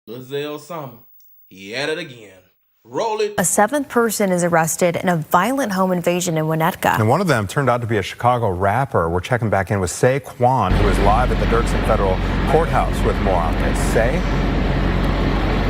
Lil Zay Osama, he at it again. Roll it. A seventh person is arrested in a violent home invasion in Winnetka. And one of them turned out to be a Chicago rapper. We're checking back in with Saquon, who is live at the Dirksen Federal Courthouse with more on this. Say?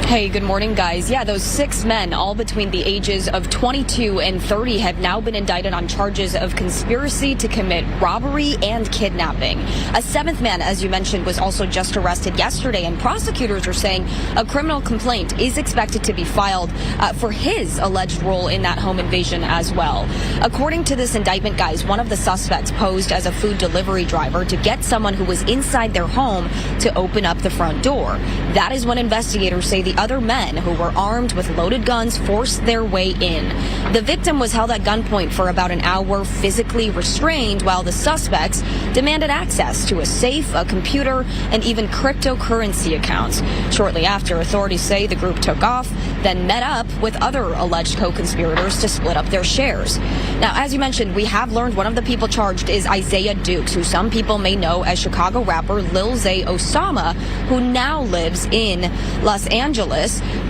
Hey, good morning, guys. Yeah, those 6 men, all between the ages of 22 and 30, have now been indicted on charges of conspiracy to commit robbery and kidnapping. A seventh man, as you mentioned, was also just arrested yesterday, and prosecutors are saying a criminal complaint is expected to be filed for his alleged role in that home invasion as well. According to this indictment, guys, one of the suspects posed as a food delivery driver to get someone who was inside their home to open up the front door. That is when investigators say the other men who were armed with loaded guns forced their way in. The victim was held at gunpoint for about an hour, physically restrained, while the suspects demanded access to a safe, a computer, and even cryptocurrency accounts. Shortly after, authorities say the group took off, then met up with other alleged co-conspirators to split up their shares. Now, as you mentioned, we have learned one of the people charged is Isaiah Dukes, who some people may know as Chicago rapper Lil Zay Osama, who now lives in Los Angeles.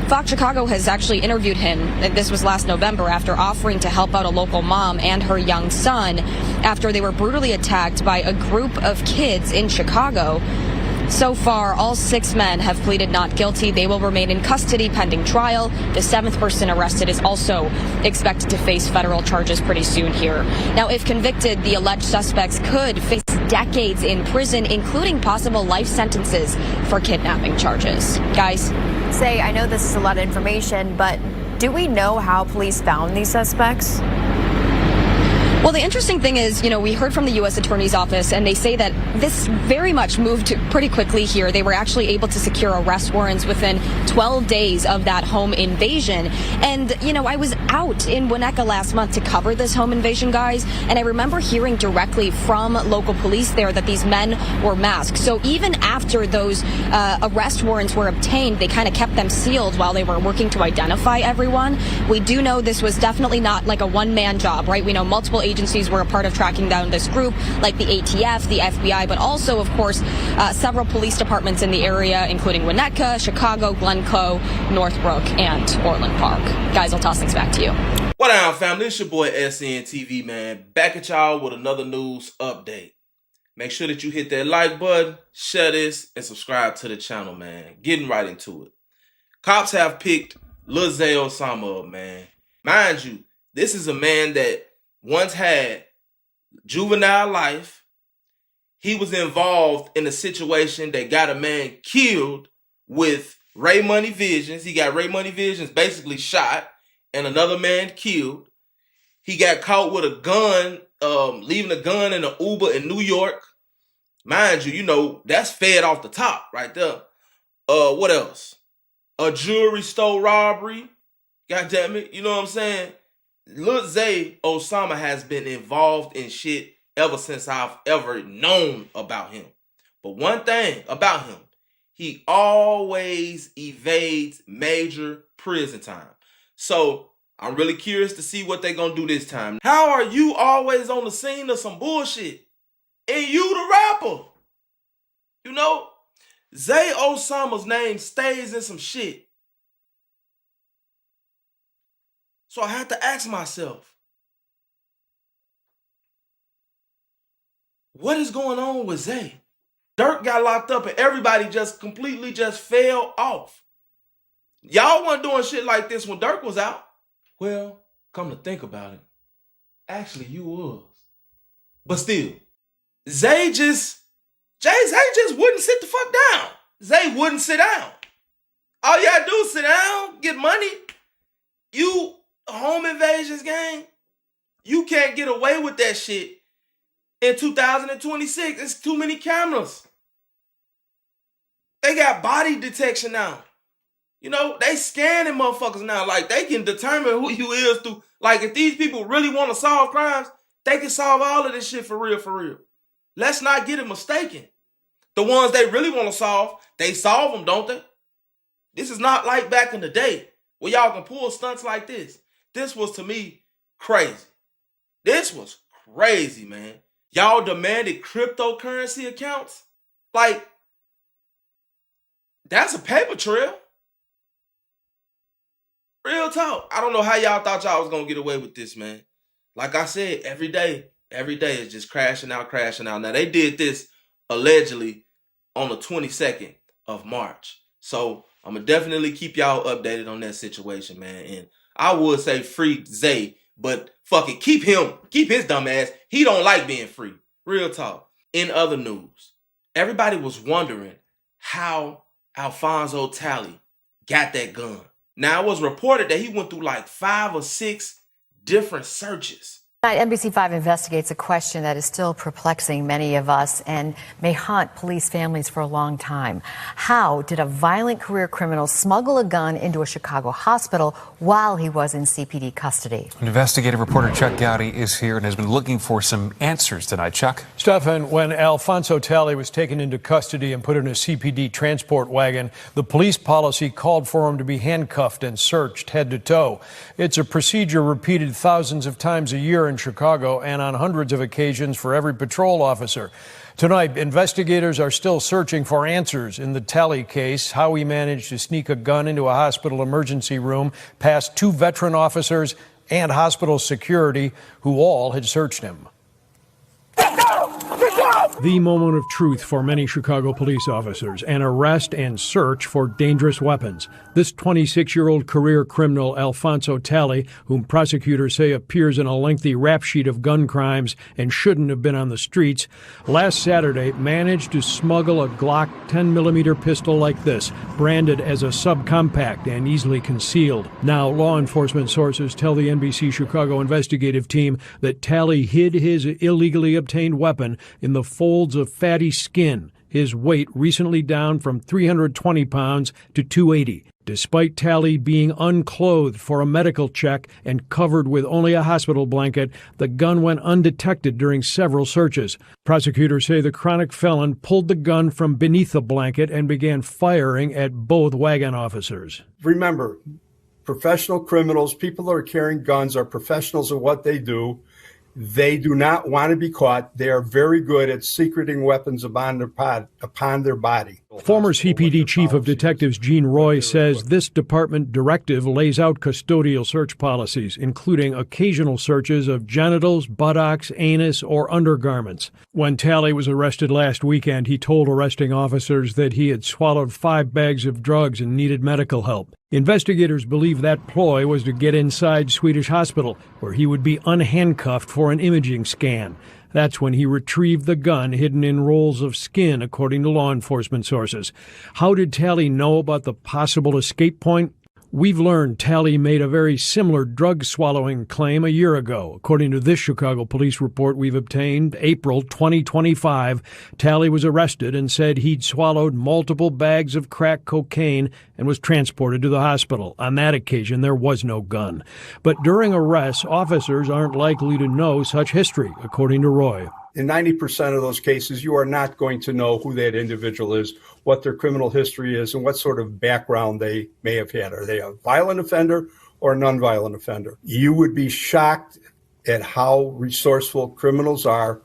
Fox Chicago has actually interviewed him, and this was last November, after offering to help out a local mom and her young son after they were brutally attacked by a group of kids in Chicago. So far, all 6 men have pleaded not guilty. They will remain in custody pending trial. The seventh person arrested is also expected to face federal charges pretty soon here. Now, if convicted, the alleged suspects could face decades in prison, including possible life sentences for kidnapping charges. Guys? Say, I know this is a lot of information, but do we know how police found these suspects? Well, the interesting thing is, we heard from the U.S. Attorney's Office, and they say that this very much moved pretty quickly here. They were actually able to secure arrest warrants within 12 days of that home invasion. And, I was out in Winnetka last month to cover this home invasion, guys, and I remember hearing directly from local police there that these men were masked. So even after those arrest warrants were obtained, they kind of kept them sealed while they were working to identify everyone. We do know this was definitely not like a one-man job, right? We know multiple agencies were a part of tracking down this group, like the ATF, the FBI, but also, of course, several police departments in the area, including Winnetka, Chicago, Glencoe, Northbrook, and Orland Park. Guys, I'll toss things back to you. What down, family? It's your boy SNTV, man. Back at y'all with another news update. Make sure that you hit that like button, share this, and subscribe to the channel, man. Getting right into it. Cops have picked Lil Zay Osama up, man. Mind you, this is a man that once had juvenile life. He was involved in a situation that got a man killed with Ray Money Visions. He got Ray Money Visions basically shot and another man killed. He got caught with a gun, leaving a gun in an Uber in New York. Mind you, that's fed off the top right there. What else? A jewelry store robbery. God damn it. You know what I'm saying? Lil Zay Osama has been involved in shit ever since I've ever known about him. But one thing about him, he always evades major prison time. So I'm really curious to see what they're going to do this time. How are you always on the scene of some bullshit? And you the rapper? Zay Osama's name stays in some shit. So I had to ask myself, what is going on with Zay? Dirk got locked up and everybody just completely fell off. Y'all weren't doing shit like this when Dirk was out. Well, come to think about it, actually you was. But still, Zay just wouldn't sit the fuck down. Zay wouldn't sit down. All you gotta do is sit down, get money. You home invasions, gang. You can't get away with that shit in 2026. It's too many cameras. They got body detection now. They scanning motherfuckers now. Like, they can determine who you is through. Like, if these people really want to solve crimes, they can solve all of this shit for real, for real. Let's not get it mistaken. The ones they really want to solve, they solve them, don't they? This is not like back in the day where y'all can pull stunts like this. This was, to me, crazy. This was crazy, man. Y'all demanded cryptocurrency accounts? Like, that's a paper trail. Real talk. I don't know how y'all thought y'all was gonna get away with this, man. Like I said, every day is just crashing out. Now they did this allegedly on the 22nd of March. So I'm gonna definitely keep y'all updated on that situation, man. And I would say free Zay, but fuck it, keep his dumb ass. He don't like being free. Real talk. In other news, everybody was wondering how Alphonso Talley got that gun. Now, it was reported that he went through like 5 or 6 different searches. Tonight, NBC5 investigates a question that is still perplexing many of us and may haunt police families for a long time. How did a violent career criminal smuggle a gun into a Chicago hospital while he was in CPD custody? Investigative reporter Chuck Gowdy is here and has been looking for some answers tonight. Chuck? Stefan, when Alphonso Talley was taken into custody and put in a CPD transport wagon, the police policy called for him to be handcuffed and searched head to toe. It's a procedure repeated thousands of times a year in Chicago and on hundreds of occasions for every patrol officer. Tonight, investigators are still searching for answers in the Talley case, how he managed to sneak a gun into a hospital emergency room past 2 veteran officers and hospital security who all had searched him. The moment of truth for many Chicago police officers, an arrest and search for dangerous weapons. This 26-year-old career criminal, Alphonso Talley, whom prosecutors say appears in a lengthy rap sheet of gun crimes and shouldn't have been on the streets, last Saturday managed to smuggle a Glock 10mm pistol like this, branded as a subcompact and easily concealed. Now, law enforcement sources tell the NBC Chicago investigative team that Talley hid his illegally obtained weapon in the folds of fatty skin, his weight recently down from 320 pounds to 280. Despite Talley being unclothed for a medical check and covered with only a hospital blanket, the gun went undetected during several searches. Prosecutors say the chronic felon pulled the gun from beneath the blanket and began firing at both wagon officers. Remember, professional criminals, people that are carrying guns, are professionals at what they do. They do not want to be caught. They are very good at secreting weapons upon their body. Former CPD Chief of Detectives Gene Roy says this department directive lays out custodial search policies, including occasional searches of genitals, buttocks, anus, or undergarments. When Talley was arrested last weekend, he told arresting officers that he had swallowed 5 bags of drugs and needed medical help. Investigators believe that ploy was to get inside Swedish Hospital, where he would be unhandcuffed for an imaging scan. That's when he retrieved the gun hidden in rolls of skin, according to law enforcement sources. How did Talley know about the possible escape point? We've learned Talley made a very similar drug-swallowing claim a year ago. According to this Chicago police report we've obtained, April 2025, Talley was arrested and said he'd swallowed multiple bags of crack cocaine and was transported to the hospital. On that occasion, there was no gun. But during arrests, officers aren't likely to know such history, according to Roy. In 90% of those cases, you are not going to know who that individual is, what their criminal history is, and what sort of background they may have had. Are they a violent offender or a nonviolent offender? You would be shocked at how resourceful criminals are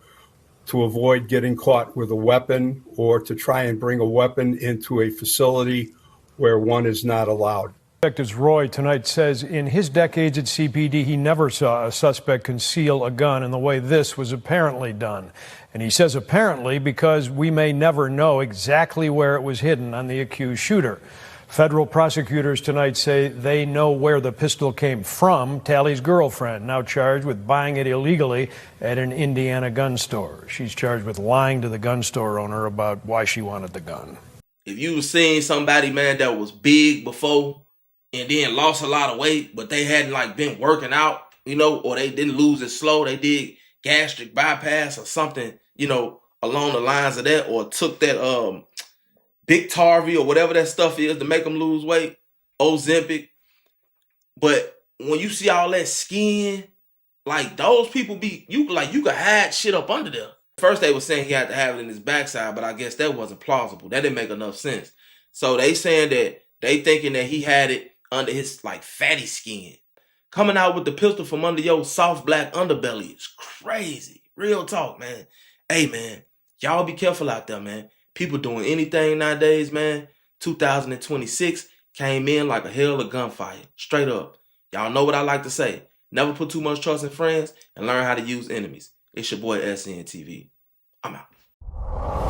to avoid getting caught with a weapon or to try and bring a weapon into a facility where one is not allowed. Detective Roy tonight says in his decades at CPD, he never saw a suspect conceal a gun in the way this was apparently done. And he says apparently because we may never know exactly where it was hidden on the accused shooter. Federal prosecutors tonight say they know where the pistol came from. Talley's girlfriend, now charged with buying it illegally at an Indiana gun store. She's charged with lying to the gun store owner about why she wanted the gun. If you was seeing somebody, man, that was big before and then lost a lot of weight, but they hadn't like been working out, or they didn't lose it slow, they did gastric bypass or something, along the lines of that, or took that Big Tarvy or whatever that stuff is to make them lose weight, Ozempic. But when you see all that skin, like those people you could hide shit up under there. First they were saying he had to have it in his backside, but I guess that wasn't plausible. That didn't make enough sense. So they saying that they thinking that he had it under his like fatty skin. Coming out with the pistol from under your soft black underbelly is crazy. Real talk, man. Hey, man, y'all be careful out there, man. People doing anything nowadays, man. 2026, Came in like a hell of gunfire. Straight up. Y'all know what I like to say. Never put too much trust in friends and learn how to use enemies. It's your boy SNTV. I'm out.